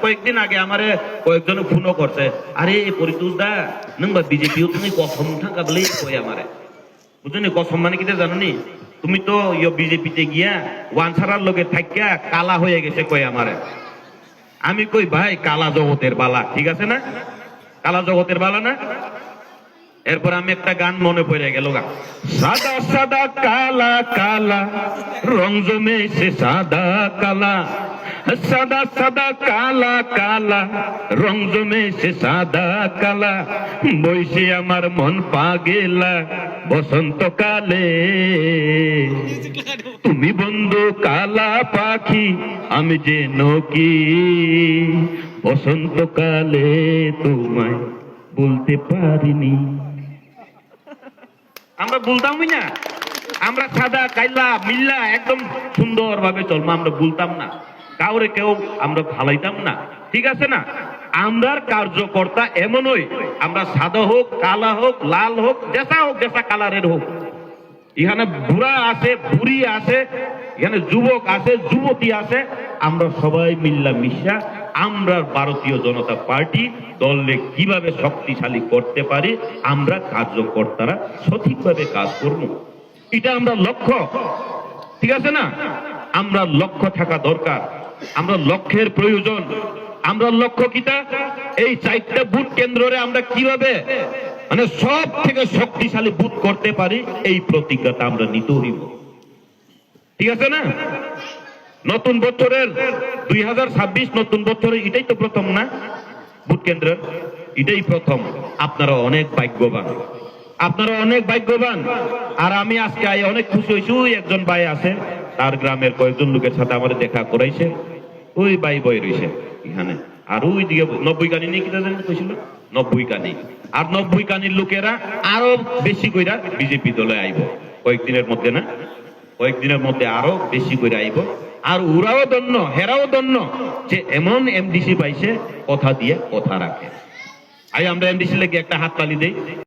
কয়েকদিন আগে আমারে কয়েকজন ফোনও করছে, আরে পরিতোষ দা নংবা বিজেপিও তুমি কসম থাকা বলেই কই আমারে, বুঝলি কসম মানে কিটা জানো নি, তুমি তো বিজেপিতে গিয়া ওয়ানসারার লগে থাকিয়া কালা হয়ে গেছে কই আমারে। আমি কই ভাই কালা জগতের বালা, ঠিক আছে না, কালা জগতের বালা না। এরপর আমি একটা গান মনে পড়ে গেল, গা সাদা সাদা কালা কালা রং জমেছে সাদা কালা, সাদা সাদা কালা কালা রং জমেছে সাদা কালা, বইসে আমার মন পাগেলা বসন্তকালে, তুমি বন্ধু কালা পাখি আমি যে নকি, বসন্তকালে তোমায় বলতে পারিনি। আমরা বলতামই না, আমরা সাদা কাইলা মিল্লা একদম সুন্দর ভাবে চলবো, আমরা বলতাম না কাউরে, কেউ আমরা ভালাইতাম না, ঠিক আছে না। আমরার কার্যকর্তা এমনই, আমরা সাদা হোক কালা হোক লাল হোক যেসা কালারের হোক, এখানে বুড়া আছে বুড়ি আছে, এখানে যুবক আছে যুবতী আছে, আমরা সবাই মিল্লা মিশা আমরা ভারতীয় জনতা পার্টি দলকে কিভাবে শক্তিশালী করতে পারি, আমরা কার্যকর্তারা সঠিকভাবে কাজ করব, এটা আমরা লক্ষ্য, ঠিক আছে না। আমরা লক্ষ্য থাকা দরকার, আমরা লক্ষ্যের প্রয়োজন। আমরা লক্ষ্য কিটা, এই 4টা বুথ কেন্দ্রে আমরা কিভাবে মানে সব থেকে শক্তিশালী বুথ করতে পারি, এই প্রতিজ্ঞাটা আমরা নিতে হইব, ঠিক আছে না। নতুন বছরের 2026 নতুন বছরে এটাই তো প্রথম না বুথ কেন্দ্রের, এটাই প্রথম। আপনারা অনেক ভাগ্যবান, আপনারা অনেক ভাগ্যবান। আর আমি আজকে অনেক খুশি হয়েছি, ওই একজন ভাই আছে তার গ্রামের কয়েকজন লোকের সাথে আমার দেখা করাইছে, ওই ভাই বই রয়েছে এখানে, আর ওই দিকে 90 কানি নিয়ে কিনা জানেন কইছিল, 90 কানি, আর 90 কানির লোকেরা আরো বেশি কইরা বিজেপি দলে আইব কয়েকদিনের মধ্যে, না কয়েকদিনের মধ্যে আরো বেশি করে আইব। আর ওরাও দন্য হেরাও দন্য যে এমন এমডিসি পাইছে কথা দিয়ে কথা রাখে। আমরা এমডিসি লেগে একটা হাত তালি দেই।